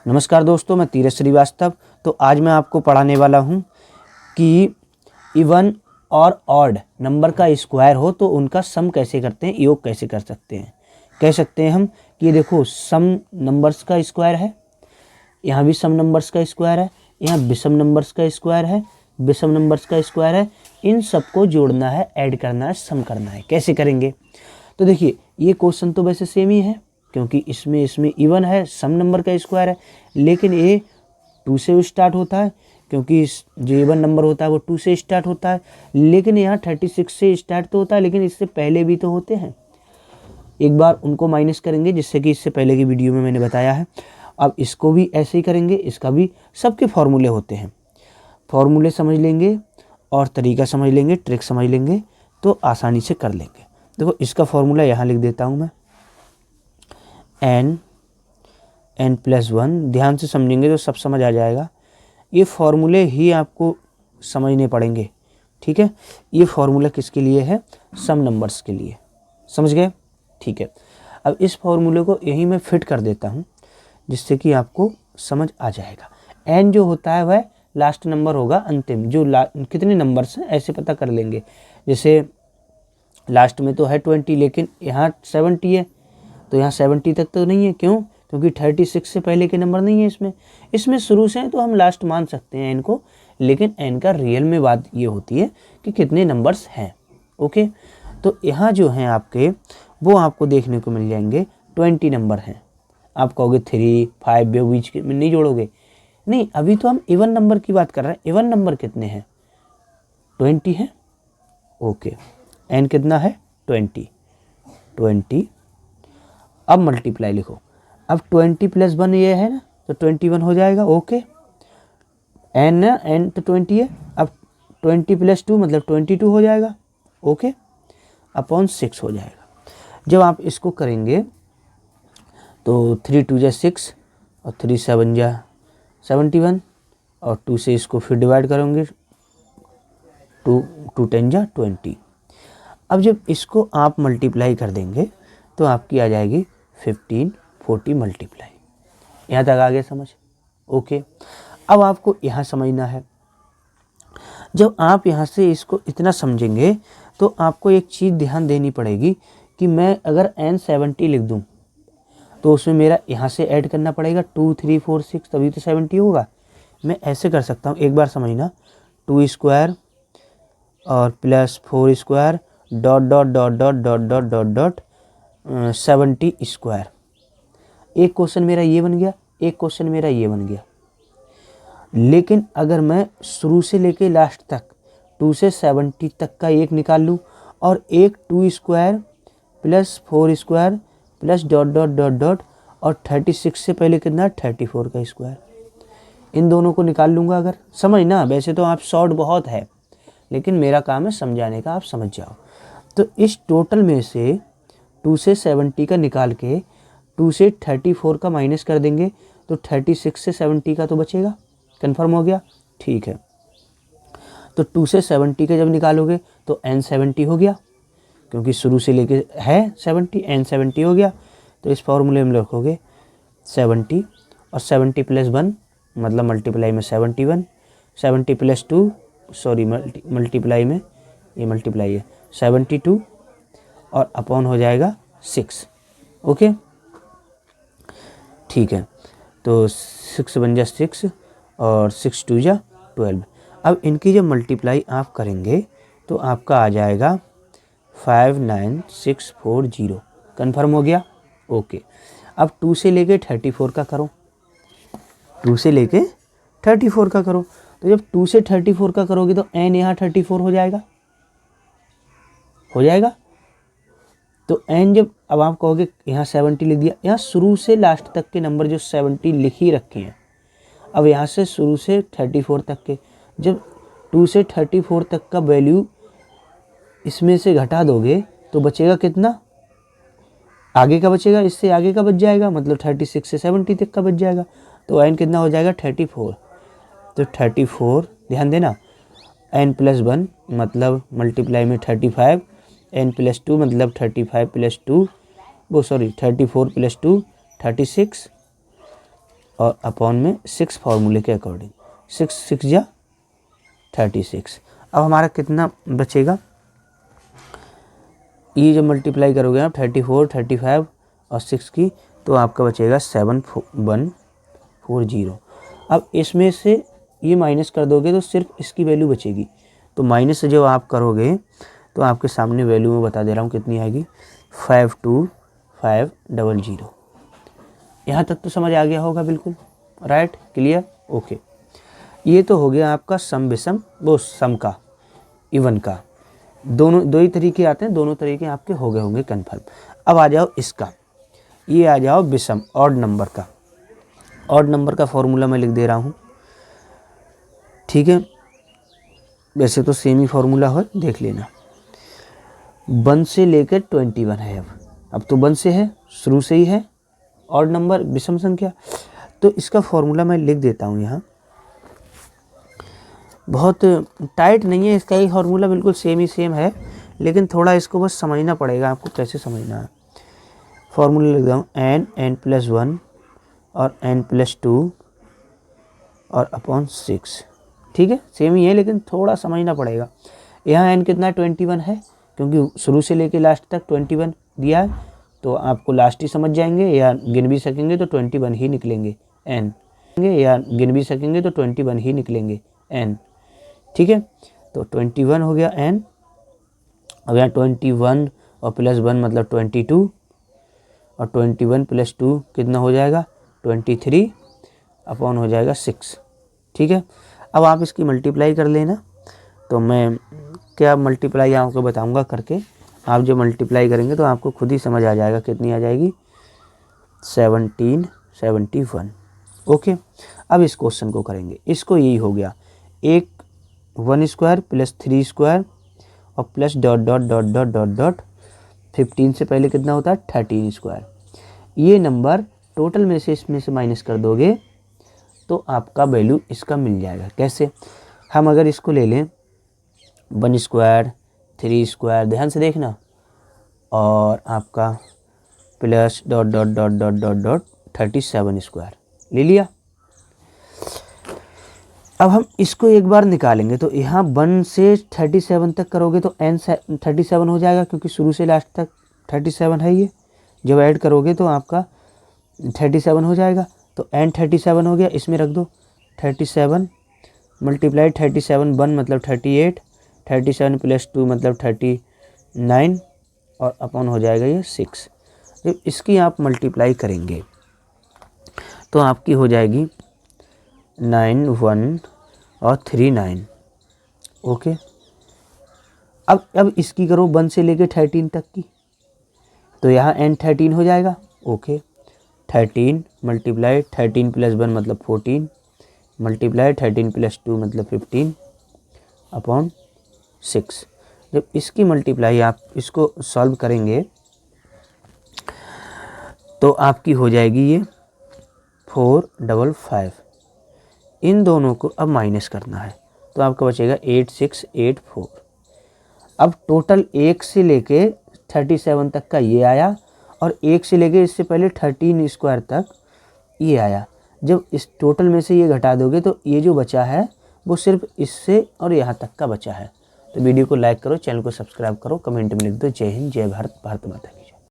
नमस्कार दोस्तों, मैं तीरथ श्रीवास्तव। तो आज मैं आपको पढ़ाने वाला हूं कि इवन और ऑड नंबर का स्क्वायर हो तो उनका सम कैसे करते हैं, योग कैसे कर सकते हैं। कह सकते हैं हम कि ये देखो सम नंबर्स का स्क्वायर है, यहाँ भी सम नंबर्स का स्क्वायर है, यहाँ विषम नंबर्स का स्क्वायर है, विषम नंबर्स का स्क्वायर है। इन सबको जोड़ना है, ऐड करना है, सम करना है। कैसे करेंगे? तो देखिए ये क्वेश्चन तो वैसे सेम ही है क्योंकि इसमें इवन है, सम नंबर का स्क्वायर है, लेकिन ये 2 से स्टार्ट होता है क्योंकि जो इवन नंबर होता है वो 2 से स्टार्ट होता है। लेकिन यहाँ 36 से स्टार्ट तो होता है, लेकिन इससे पहले भी तो होते हैं। एक बार उनको माइनस करेंगे, जिससे कि इससे पहले की वीडियो में मैंने बताया है। अब इसको भी ऐसे ही करेंगे, इसका भी। सबके फॉर्मूले होते हैं, फॉर्मूले समझ लेंगे और तरीका समझ लेंगे, ट्रिक समझ लेंगे तो आसानी से कर लेंगे। देखो इसका फॉर्मूला यहाँ लिख देता हूँ मैं, n+1। ध्यान से समझेंगे तो सब समझ आ जाएगा। ये फॉर्मूले ही आपको समझने पड़ेंगे, ठीक है। ये फॉर्मूला किसके लिए है? सम नंबर्स के लिए। समझ गए? ठीक है। अब इस फॉर्मूले को यहीं मैं फिट कर देता हूँ जिससे कि आपको समझ आ जाएगा। n जो होता है वह लास्ट नंबर होगा, अंतिम। जो कितने नंबर्स हैं ऐसे पता कर लेंगे। जैसे लास्ट में तो है 20, लेकिन यहाँ 70 है तो यहाँ 70 तक तो नहीं है। क्यों? क्योंकि 36 से पहले के नंबर नहीं है इसमें शुरू से है, तो हम लास्ट मान सकते हैं n को। लेकिन n का रियल में बात ये होती है कि कितने नंबर्स हैं। ओके, तो यहाँ जो हैं आपके वो आपको देखने को मिल जाएंगे 20 नंबर हैं। आप कहोगे 3, 5 बीच में नहीं जोड़ोगे? नहीं, अभी तो हम इवन नंबर की बात कर रहे हैं। इवन नंबर कितने हैं? 20 है। ओके, n कितना है? 20। अब मल्टीप्लाई लिखो। अब 20 + 1 ये है ना, तो 21 हो जाएगा। ओके, n तो 20 है। अब 20 + 2 मतलब 22 हो जाएगा। ओके, अपॉन 6 हो जाएगा। जब आप इसको करेंगे तो 3 × 2 = 6 और 3 × 7 = 71 और 2 से इसको फिर डिवाइड करेंगे, 2 × 10 = 20। अब जब इसको आप मल्टीप्लाई कर देंगे तो आपकी आ जाएगी 1540 मल्टीप्लाई। यहाँ तक आ गया समझ? ओके, अब आपको यहाँ समझना है। जब आप यहाँ से इसको इतना समझेंगे तो आपको एक चीज़ ध्यान देनी पड़ेगी कि मैं अगर n70 लिख दूँ तो उसमें मेरा यहाँ से ऐड करना पड़ेगा 2, 3, 4, 6, तभी तो 70 होगा। मैं ऐसे कर सकता हूँ, एक बार समझना। 2 स्क्वायर और +4 square dot dot dot dot dot dot dot dot 70 square. एक क्वेश्चन मेरा ये बन गया, एक क्वेश्चन मेरा ये बन गया। लेकिन अगर मैं शुरू से लेके लास्ट तक 2 से 70 तक का एक निकाल लूँ और एक 2 square +4 square plus dot dot dot dot और 36 से पहले कितना? 34 का स्क्वायर। इन दोनों को निकाल लूँगा। अगर समझना, वैसे तो आप शॉर्ट बहुत है, लेकिन मेरा काम है समझाने का, आप समझ जाओ। तो इस टोटल में से 2 से 70 का निकाल के 2 से 34 का माइनस कर देंगे तो 36 से 70 का तो बचेगा। कंफर्म हो गया? ठीक है। तो 2 से 70 का जब निकालोगे तो n70 हो गया, क्योंकि शुरू से लेके है 70, n70 हो गया। तो इस फॉर्मूले में रखोगे 70 और 70 + 1 मतलब मल्टीप्लाई में 71, 70 + 2 सॉरी मल्टीप्लाई में ये मल्टीप्लाई है 72 और अपॉन हो जाएगा 6। ओके, ठीक है। तो 6 बन जा 6 और 6 × 2 = 12। अब इनकी जब मल्टीप्लाई आप करेंगे तो आपका आ जाएगा 59640। कन्फर्म हो गया? ओके, अब 2 से लेके 34 का करो, 2 से लेके 34 का करो। तो जब 2 से 34 का करोगे तो n यहाँ 34 हो जाएगा, हो जाएगा। तो n जब अब आप कहोगे यहाँ 70 लिख दिया, यहाँ शुरू से लास्ट तक के नंबर जो 70 लिख ही रखे हैं। अब यहाँ से शुरू से 34 तक के, जब 2 से 34 तक का वैल्यू इसमें से घटा दोगे तो बचेगा कितना? आगे का बचेगा, इससे आगे का बच जाएगा, मतलब 36 से 70 तक का बच जाएगा। तो n कितना हो जाएगा? 34। तो 34 ध्यान देना, n+1 मतलब मल्टीप्लाई में 35, n+2 मतलब 35 + 2 34 + 2 36 और अपॉन में 6 फार्मूले के अकॉर्डिंग, 6 6 जा 36। अब हमारा कितना बचेगा, ये जब मल्टीप्लाई करोगे आप 34 35 और 6 की, तो आपका बचेगा 7140। अब इसमें से ये माइनस कर दोगे तो सिर्फ इसकी वैल्यू बचेगी, तो माइनस जब आप करोगे तो आपके सामने वैल्यू में बता दे रहा हूँ कितनी आएगी, 52500। यहाँ तक तो समझ आ गया होगा बिल्कुल, राइट, क्लियर, ओके। ये तो हो गया आपका सम विषम, वो सम का, इवन का, दोनों दो ही तरीके आते हैं, दोनों तरीके आपके हो गए होंगे कन्फर्म। अब आ जाओ इसका, ये आ जाओ विषम ऑड नंबर का। ऑड नंबर का फॉर्मूला मैं लिख दे रहा हूँ, ठीक है, वैसे तो सेम ही फॉर्मूला हो, देख लेना। 1 से लेकर 21 है, अब तो 1 से है, शुरू से ही है ऑड नंबर, विषम संख्या। तो इसका फॉर्मूला मैं लिख देता हूँ यहाँ, बहुत टाइट नहीं है इसका, ही फॉर्मूला बिल्कुल सेम ही सेम है, लेकिन थोड़ा इसको बस समझना पड़ेगा आपको, कैसे समझना है। फॉर्मूला लिख दूँ n+1 और n+2 और अपॉन 6, ठीक है, सेम ही है लेकिन थोड़ा समझना पड़ेगा। यहाँ n कितना 21 है, क्योंकि शुरू से लेके लास्ट तक 21 दिया है, तो आपको लास्ट ही समझ जाएंगे, या गिन भी सकेंगे तो 21 ही निकलेंगे n, या गिन भी सकेंगे तो 21 ही निकलेंगे n, ठीक है। तो 21 हो गया n। अब यहाँ 21 और +1 मतलब 22, और 21 + 2 कितना हो जाएगा 23 अपॉन हो जाएगा 6, ठीक है। अब आप इसकी मल्टीप्लाई कर लेना, तो मैं क्या मल्टीप्लाई आपको बताऊंगा करके, आप जब मल्टीप्लाई करेंगे तो आपको खुद ही समझ आ जाएगा कितनी आ जाएगी, 1771, ओके। अब इस क्वेश्चन को करेंगे, इसको यही हो गया, एक 1 स्क्वायर + 3 स्क्वायर और plus dot dot dot dot dot dot 15 से पहले कितना होता है 13 स्क्वायर। ये नंबर टोटल में से इसमें से माइनस कर दोगे तो आपका वैल्यू इसका मिल जाएगा। कैसे, हम अगर इसको ले लें 1 स्क्वायर 3 स्क्वायर, ध्यान से देखना, और आपका plus dot dot dot dot dot dot 37 square ले लिया। अब हम इसको एक बार निकालेंगे, तो यहाँ 1 से 37 तक करोगे तो n 37 हो जाएगा, क्योंकि शुरू से लास्ट तक 37 है। ये जब ऐड करोगे तो आपका 37 हो जाएगा, तो n 37 हो गया, इसमें रख दो 37 मल्टीप्लाई 37 1 मतलब 38, 37 + 2 मतलब 39 और अपॉन हो जाएगा ये 6। जब इसकी आप मल्टीप्लाई करेंगे तो आपकी हो जाएगी 9 1 और 3 9, ओके। अब इसकी करो 1 से लेके 13 तक की, तो यहाँ n 13 हो जाएगा, ओके। 13 मल्टीप्लाई 13 + 1 मतलब 14 मल्टीप्लाई 13 + 2 मतलब 15 अपॉन 6। जब इसकी मल्टीप्लाई आप इसको सॉल्व करेंगे तो आपकी हो जाएगी ये 455। इन दोनों को अब माइनस करना है, तो आपका बचेगा 8684। अब टोटल 1 से लेके 37 तक का ये आया, और 1 से लेके इससे पहले 13 स्क्वायर तक ये आया। जब इस टोटल में से ये घटा दोगे तो ये जो बचा है वो सिर्फ इससे और यहाँ तक का बचा है। तो वीडियो को लाइक करो, चैनल को सब्सक्राइब करो, कमेंट में लिख दो जय हिंद, जय भारत, भारत माता की।